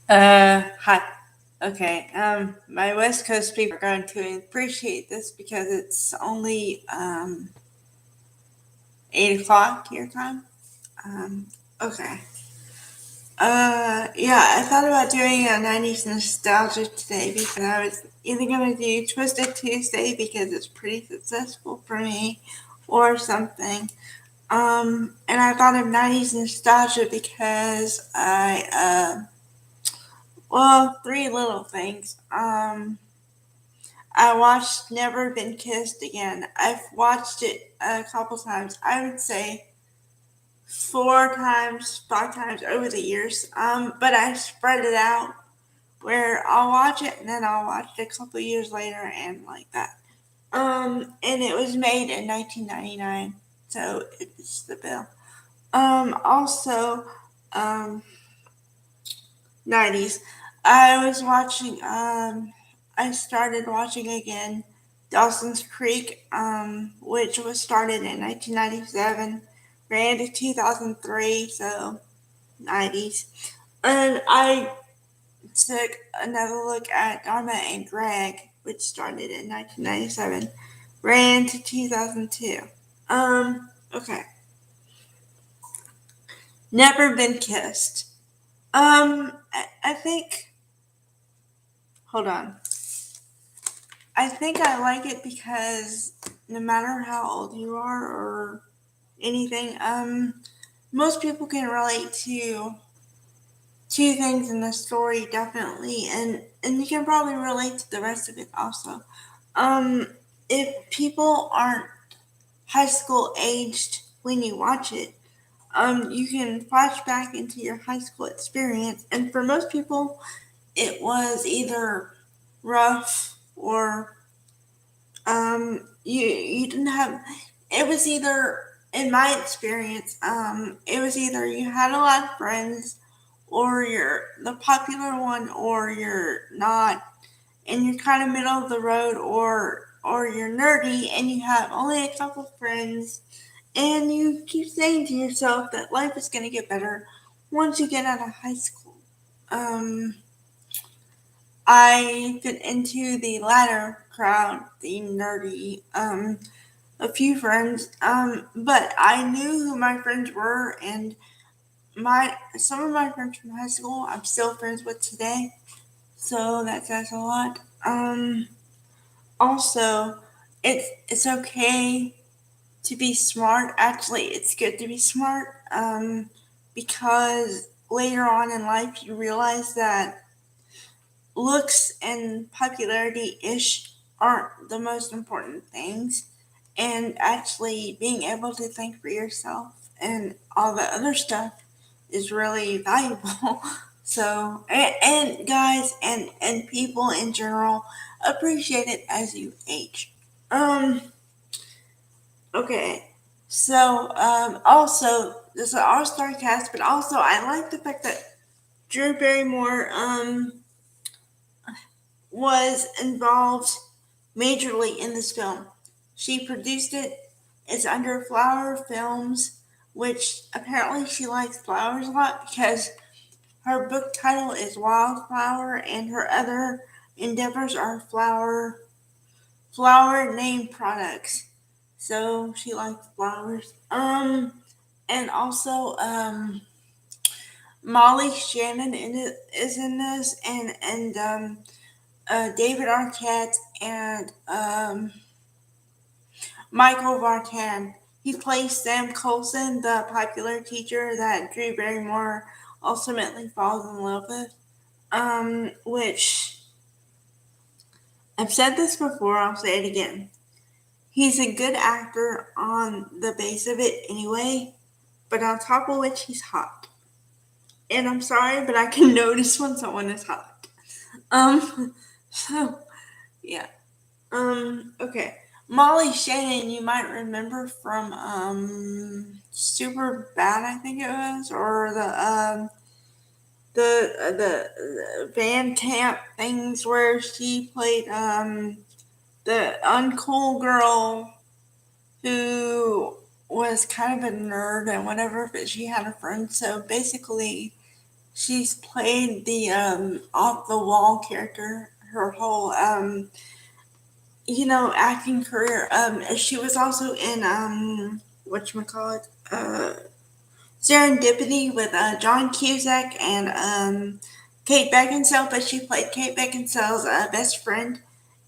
Hi. Okay. My West Coast people are going to appreciate this because it's only 8 o'clock your time. Um, okay. Yeah, I thought about doing a 90s nostalgia today because I was either going to do Twisted Tuesday because it's pretty successful for me or something. And I thought of 90s nostalgia because three little things. I watched Never Been Kissed Again. I've watched it a couple times. I would say 4 times, 5 times over the years. But I spread it out where I'll watch it and then I'll watch it a couple years later and like that. And it was made in 1999, so it's the bill. Also, um, 90s. I was watching, I started watching again Dawson's Creek, which was started in 1997, ran to 2003, so 90s. And I took another look at Dharma and Greg, which started in 1997, ran to 2002. Okay. Never Been Kissed. I think, hold on. I think I like it because no matter how old you are or anything, most people can relate to two things in the story definitely, and you can probably relate to the rest of it also. Um, if people aren't high school aged when you watch it, you can flash back into your high school experience, and for most people, it was either rough or you didn't have, it was either, in my experience, it was either you had a lot of friends or you're the popular one or you're not, and you're kind of middle of the road, or you're nerdy and you have only a couple friends, and you keep saying to yourself that life is going to get better once you get out of high school. um I fit into the latter crowd, the nerdy, a few friends, but I knew who my friends were, and some of my friends from high school I'm still friends with today, so that says a lot. Also, it's okay to be smart. Actually, it's good to be smart, because later on in life you realize that looks and popularity ish aren't the most important things, and actually being able to think for yourself and all the other stuff is really valuable. So, and guys and people in general appreciate it as you age. Um, okay. So, also, this is an all star cast, but also I like the fact that Drew Barrymore, was involved majorly in this film. She produced it. It's under Flower Films, which apparently she likes flowers a lot because her book title is Wildflower and her other endeavors are flower named products. So she likes flowers. And also Molly Shannon is in this, and David Arquette and Michael Vartan. He plays Sam Colson, the popular teacher that Drew Barrymore ultimately falls in love with. Which I've said this before, I'll say it again. He's a good actor on the base of it anyway, but on top of which he's hot. And I'm sorry, but I can notice when someone is hot. Um, so yeah. Okay. Molly Shannon, you might remember from Super Bad, I think it was, or the Van Tamp things where she played the uncool girl who was kind of a nerd and whatever, but she had a friend. So basically, she's played the off the wall character her whole acting career. She was also in whatchamacallit, Serendipity with John Cusack and Kate Beckinsale, but she played Kate Beckinsale's best friend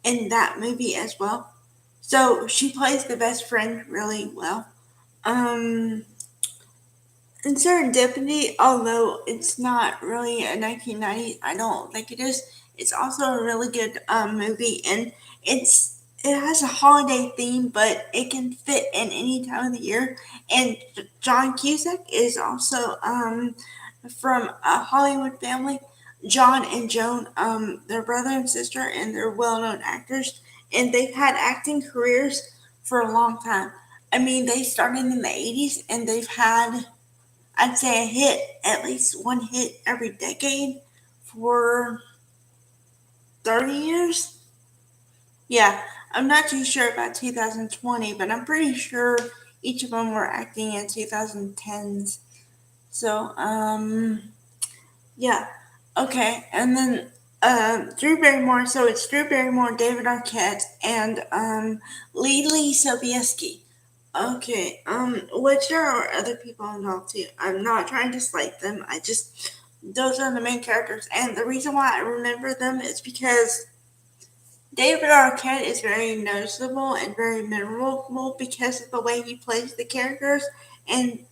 in that movie as well. So she plays the best friend really well. Um, in Serendipity, although it's not really a 1990s, I don't think it is. It's also a really good movie, and it has a holiday theme, but it can fit in any time of the year. And John Cusack is also from a Hollywood family. John and Joan, they're brother and sister, and they're well-known actors, and they've had acting careers for a long time. I mean, they started in the 80s, and they've had, I'd say, a hit, at least one hit every decade for 30 years. Yeah, I'm not too sure about 2020, but I'm pretty sure each of them were acting in 2010s. So, yeah. Okay, and then Drew Barrymore. So it's Drew Barrymore, David Arquette, and Lily Sobieski. Okay, which there are other people involved too. I'm not trying to slight them. Those are the main characters, and the reason why I remember them is because David Arquette is very noticeable and very memorable because of the way he plays the characters, and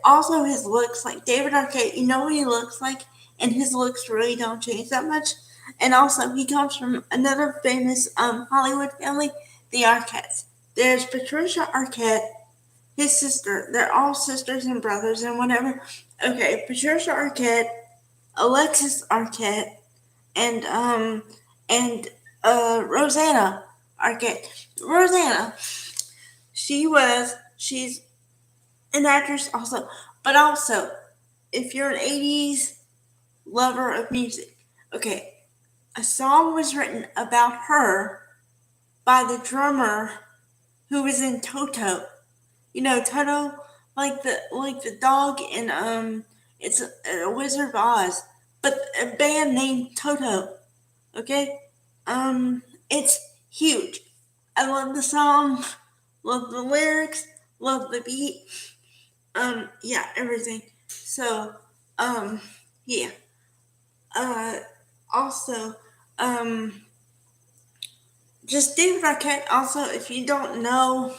also his looks. Like David Arquette, you know what he looks like, and his looks really don't change that much. And also, he comes from another famous Hollywood family, the Arquettes. There's Patricia Arquette, his sister. They're all sisters and brothers and whatever. Okay, Patricia Arquette, Alexis Arquette, and Rosanna Arquette. Rosanna, she's an actress also, but also if you're an 80s lover of music, okay, a song was written about her by the drummer who was in Toto. You know Toto, like the dog in it's a Wizard of Oz, but a band named Toto. Okay, it's huge. I love the song, love the lyrics, love the beat. Yeah, everything. So, um, yeah. Uh, also, um, just David Arquette. Also, if you don't know,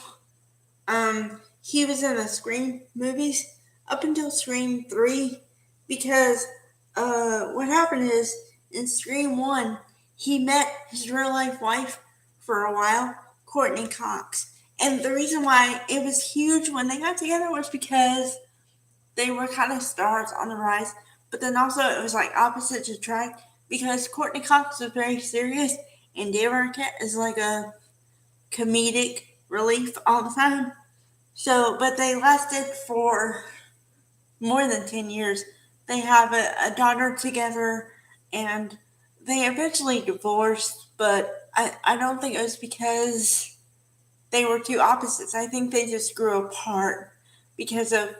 he was in the Scream movies up until Scream 3 because what happened is in Scream 1, he met his real life wife for a while, Courtney Cox. And the reason why it was huge when they got together was because they were kind of stars on the rise, but then also it was like opposites attract because Courtney Cox was very serious and David Arquette is like a comedic relief all the time. So, but they lasted for more than 10 years. They have a daughter together and they eventually divorced, but I don't think it was because they were two opposites. I think they just grew apart because of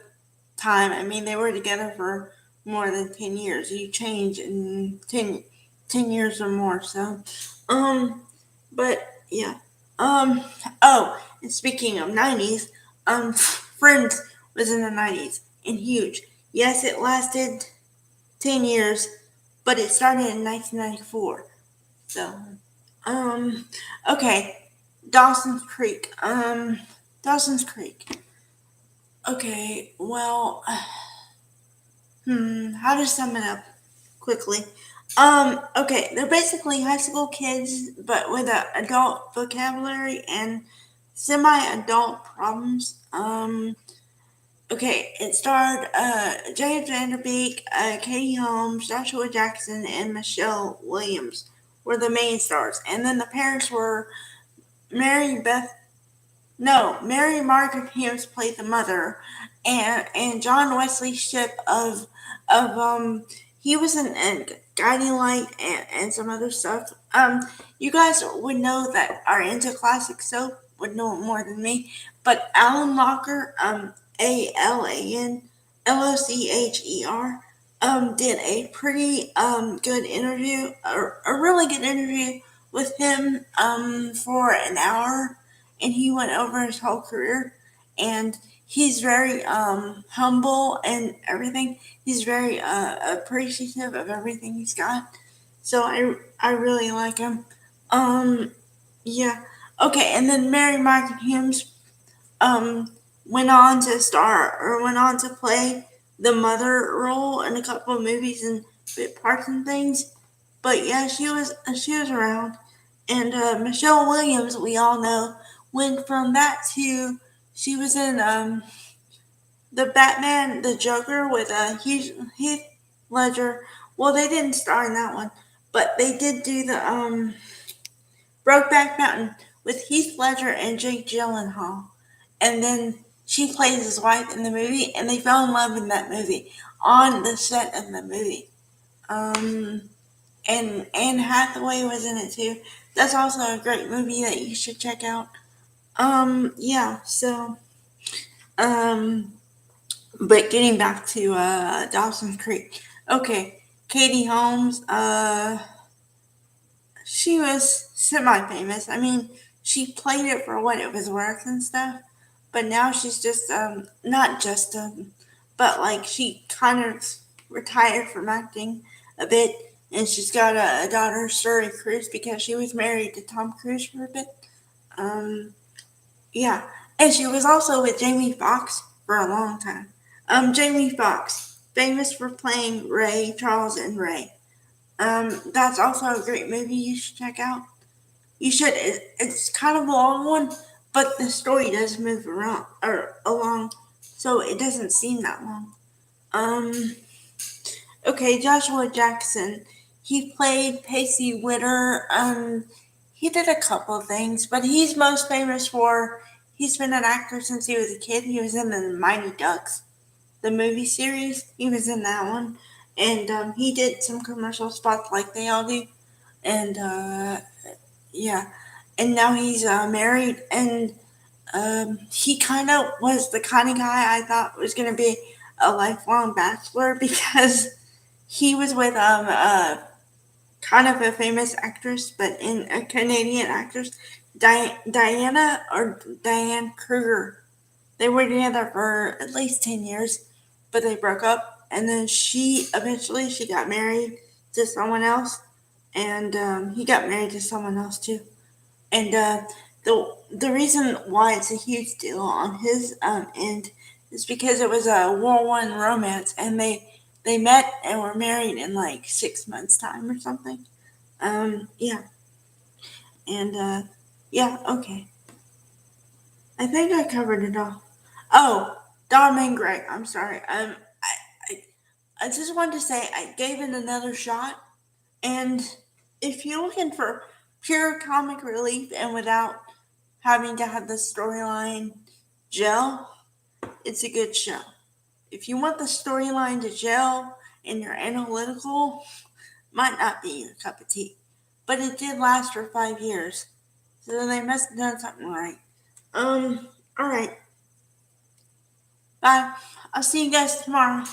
time. I mean, they were together for more than 10 years. You change in 10 years or more. So, but yeah. Oh, and speaking of 90s, Friends was in the 90s and huge. Yes, it lasted 10 years, but it started in 1994. So, okay. Dawson's Creek. Dawson's Creek. Okay, well, how to sum it up quickly? Okay, they're basically high school kids, but with an adult vocabulary and semi-adult problems. Okay, it starred James Vanderbeek, Katie Holmes, Joshua Jackson, and Michelle Williams were the main stars, and then the parents were Mary Beth. No, Mary Margaret Hughes played the mother, and John Wesley Shipp of he was in Guiding Light and some other stuff. You guys would know that are into classic soap would know it more than me, but Alan Locher, AlanLocher, did a pretty good interview, a really good interview with him for an hour, and he went over his whole career, and he's very humble and everything. He's very appreciative of everything he's got. So I really like him. Um, yeah. Okay, and then Mary Margaret Humes um, went on to play the mother role in a couple of movies and bit parts and things. But yeah, she was around. And Michelle Williams, we all know, went from that to she was in the Batman, the Joker with Heath Ledger. Well, they didn't star in that one, but they did do the Brokeback Mountain with Heath Ledger and Jake Gyllenhaal. And then she plays his wife in the movie, and they fell in love in that movie on the set of the movie. Um, and Anne Hathaway was in it too. That's also a great movie that you should check out. Yeah. So, um, but getting back to Dawson's Creek. Okay, Katie Holmes. She was semi-famous. I mean, she played it for what it was worth and stuff. But now she's just not just but like she kind of retired from acting a bit, and she's got a daughter, Suri Cruise, because she was married to Tom Cruise for a bit. Um, yeah, and she was also with Jamie Foxx for a long time. Jamie Foxx, famous for playing Ray Charles and Ray. That's also a great movie you should check out. You should. It's kind of a long one, but the story does move around or along, so it doesn't seem that long. Um. Okay, Joshua Jackson. He played Pacey Witter. He did a couple of things, but he's most famous for. He's been an actor since he was a kid. He was in the Mighty Ducks, the movie series. He was in that one, and he did some commercial spots like they all do. And yeah, and now he's married, and he kind of was the kind of guy I thought was going to be a lifelong bachelor because he was with kind of a famous actress, but in a Canadian actress, Diana or Diane Kruger. They were together for at least 10 years, but they broke up, and then she eventually she got married to someone else, and he got married to someone else too. And the reason why it's a huge deal on his end is because it was a War I romance, and they met and were married in like 6 months time or something. Yeah, and yeah, okay. I think I covered it all. Oh, Dom and Greg. I'm sorry. I I just wanted to say I gave it another shot, and if you're looking for pure comic relief and without having to have the storyline gel, it's a good show. If you want the storyline to gel and you're analytical, might not be your cup of tea. But it did last for 5 years, so they must have done something right. Alright. Bye. I'll see you guys tomorrow.